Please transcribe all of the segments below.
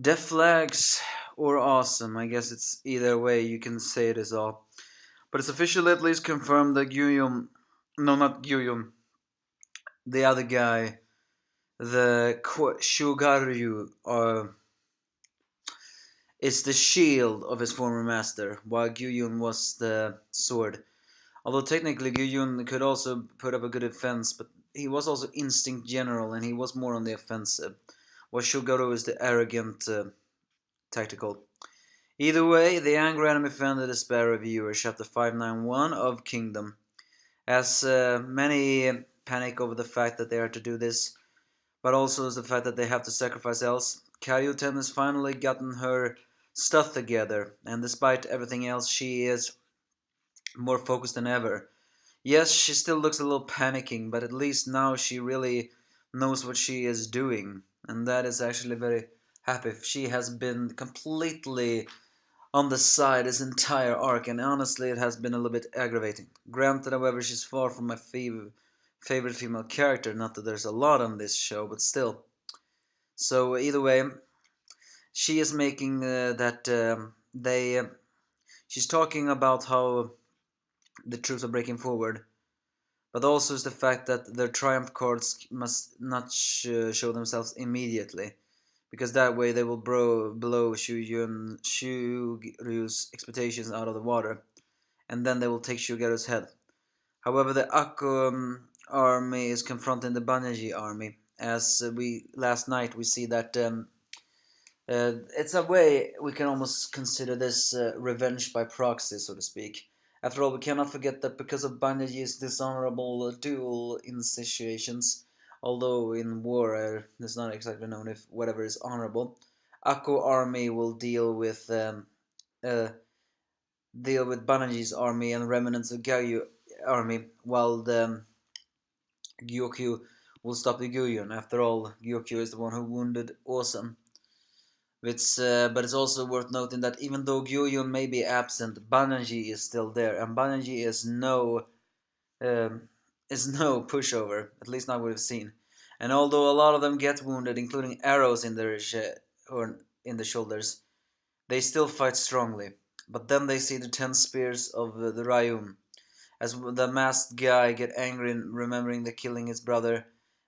Death flags or awesome. I guess it's either way you can say it is all. But it's officially at least confirmed that Gyuyum, no, not Gyuyum, the other guy, the Shugaryu, is the shield of his former master, while Gyuyun was the sword. Although technically Gyuyun could also put up a good defense, but he was also instinct general and he was more on the offensive, while Shugaru is the arrogant tactical. Either way, the angry enemy fan the despair of viewers, chapter 591 of Kingdom. As many panic over the fact that they are to do this, but also the fact that they have to sacrifice else, Karyuten has finally gotten her stuff together, and despite everything else, she is more focused than ever. Yes, she still looks a little panicking, but at least now she really knows what she is doing, and that is actually very happy. She has been completely on the side this entire arc, and honestly, it has been a little bit aggravating. Granted, however, she's far from my favorite female character. Not that there's a lot on this show, but still. So either way, she is making that they. She's talking about how the troops are breaking forward, but also is the fact that their triumph cards must not show themselves immediately, because that way they will blow Shuryu's expectations out of the water, and then they will take Shugaru's head. However, the Akko army is confronting the Banyaji army. As we last night, we see that it's a way we can almost consider this revenge by proxy, so to speak. After all, we cannot forget that because of Banyaji's dishonorable duel in situations, although in war it's not exactly known if whatever is honorable, Akko army will uh, deal with Banyaji's army and remnants of Gyayu army, while the Gyokyu will stop the Gyuyun. After all, Gyokyu is the one who wounded Osan. But it's also worth noting that even though Gyuyun may be absent, Banyaji is still there, and Banyaji um, is no pushover, at least not what we've seen. And although a lot of them get wounded, including arrows in their or in the shoulders, they still fight strongly. But then they see the 10 spears of the Ryum. As the masked guy get angry remembering the killing his brother,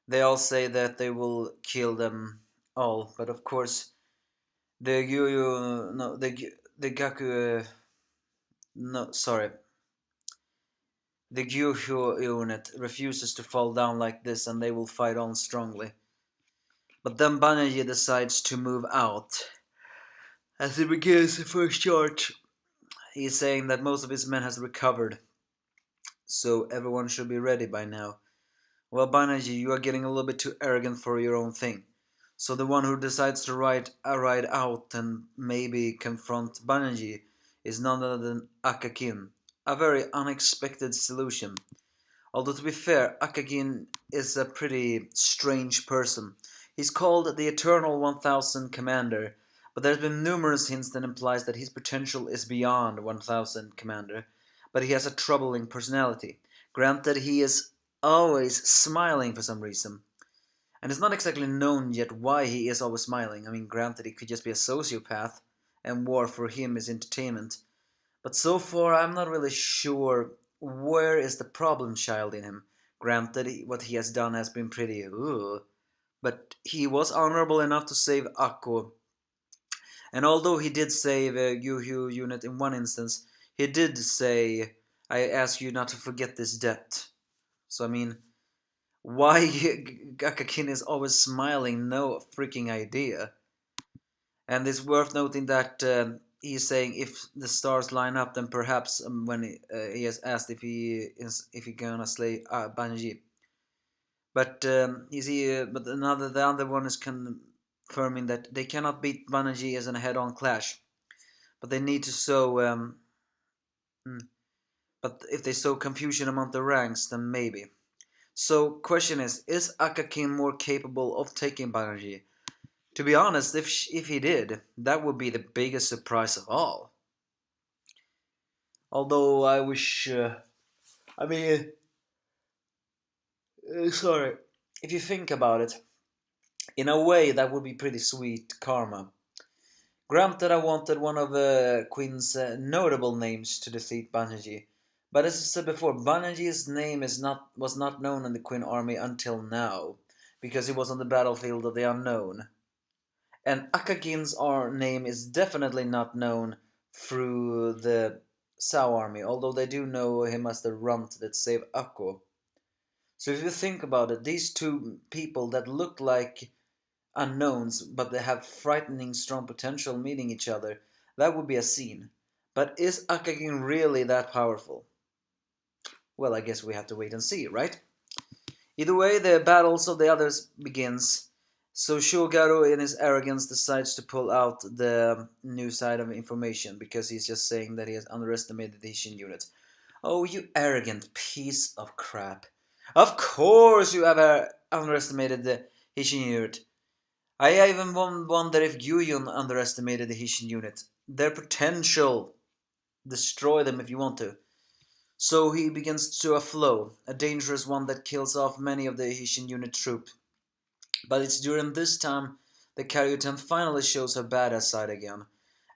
they all say that they will kill them all. But of course, the Gyu, no, the Gaku, no, sorry, the Gyuhyo unit refuses to fall down like this, and they will fight on strongly. But then Banyaji decides to move out. As he begins the first charge, he is saying that most of his men has recovered, so everyone should be ready by now. Well, Banyaji, you are getting a little bit too arrogant for your own thing. So the one who decides to ride out and maybe confront Banyaji is none other than Akakin. A very unexpected solution. Although to be fair, Akakin is a pretty strange person. He's called the Eternal 1000 Commander, but there's been numerous hints that implies that his potential is beyond 1000 Commander, but he has a troubling personality. Granted, he is always smiling for some reason. And it's not exactly known yet why he is always smiling. I mean, granted, he could just be a sociopath, and war for him is entertainment. But so far, I'm not really sure where is the problem child in him. Granted, what he has done has been pretty, but he was honorable enough to save Akko. And although he did save a Yuhu unit in one instance, he did say, I ask you not to forget this debt. So I mean, why Gakakin is always smiling, no freaking idea. And it's worth noting that he's saying if the stars line up, then perhaps when he has asked if he gonna slay Banji. But the other one is confirming that they cannot beat Banji as in a head-on clash, but they need to sow. But if they sow confusion among the ranks, then maybe. So, question is Akakin more capable of taking Banji? To be honest, if he did, that would be the biggest surprise of all. Although I wish, I mean, sorry, if you think about it, in a way that would be pretty sweet karma. Granted, I wanted one of Queen's notable names to defeat Banji, but as I said before, Banji's name was not known in the Queen army until now, because he was on the battlefield of the unknown. And Akagin's name is definitely not known through the Sao army, although they do know him as the runt that saved Akko. So if you think about it, these two people that look like unknowns, but they have frightening strong potential meeting each other, that would be a scene. But is Akagin really that powerful? Well, I guess we have to wait and see, right? Either way, the battles of the others begins. So Shogaru, in his arrogance, decides to pull out the new side of information because he's just saying that he has underestimated the Hishin unit. Oh, you arrogant piece of crap. Of course you have underestimated the Hishin unit. I even wonder if Gyuyun underestimated the Hishin unit. Their potential. Destroy them if you want to. So he begins to a flow, a dangerous one that kills off many of the Hishin unit troop. But it's during this time that Karyuten finally shows her badass side again,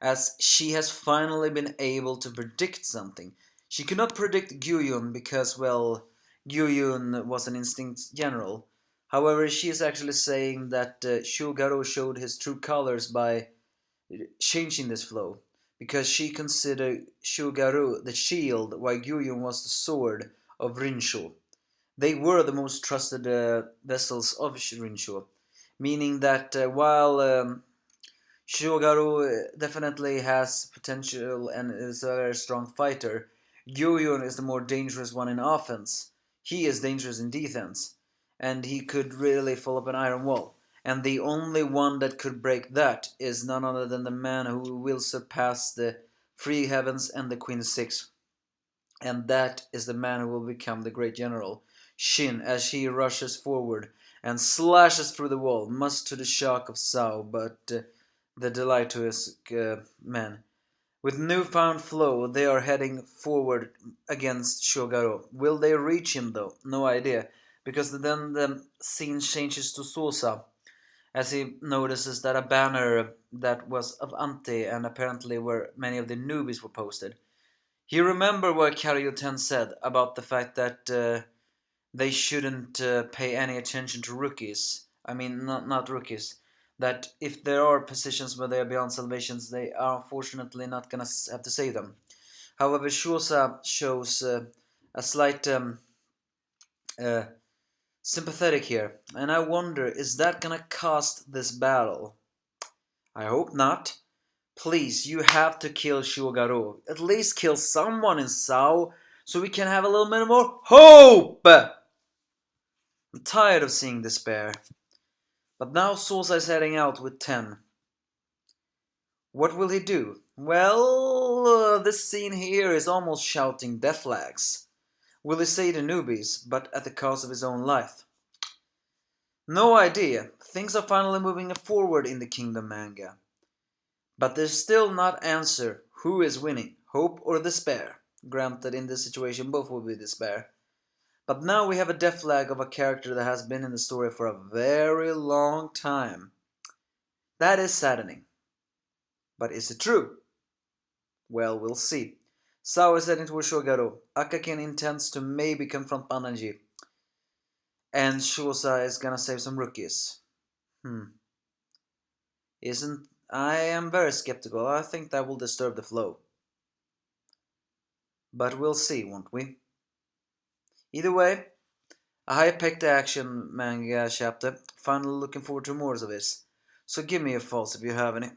as she has finally been able to predict something. She could not predict Gyuyun because, well, Gyuyun was an instinct general. However, she is actually saying that Shugaro showed his true colors by changing this flow, because she considered Shugaru the shield while Gyuyun was the sword of Rinsho. They were the most trusted vessels of Rinsho, meaning that while Shugaru definitely has potential and is a very strong fighter, Gyuyun is the more dangerous one in offense. He is dangerous in defense, and he could really fall up an iron wall. And the only one that could break that is none other than the man who will surpass the three heavens and the Queen Six. And that is the man who will become the great general, Shin, as he rushes forward and slashes through the wall, much to the shock of Sao, but the delight to his men. With newfound flow, they are heading forward against Shogaro. Will they reach him though? No idea, because then the scene changes to Sosa, as he notices that a banner that was of Ante and apparently where many of the newbies were posted. He remembered what Karyuten said about the fact that they shouldn't pay any attention to rookies. I mean, not rookies. That if there are positions where they are beyond salvations, they are unfortunately not gonna have to save them. However, Shosa shows a slight uh, sympathetic here, and I wonder, is that gonna cost this battle? I hope not. Please, you have to kill Shugaru. At least kill someone in Sao, so we can have a little bit more hope! I'm tired of seeing despair. But now Sosa is heading out with 10. What will he do? Well, this scene here is almost shouting death flags. Will he save the newbies, but at the cost of his own life? No idea. Things are finally moving forward in the Kingdom manga. But there's still not answer who is winning, hope or despair. Granted, in this situation both will be despair. But now we have a death flag of a character that has been in the story for a very long time. That is saddening. But is it true? Well, we'll see. Sao is heading towards Shogaro. Akakin intends to maybe confront Bananji. And Shosa is gonna save some rookies. Isn't... I am very skeptical. I think that will disturb the flow. But we'll see, won't we? Either way, a high-packed action manga chapter. Finally looking forward to more of this. So give me your thoughts if you have any.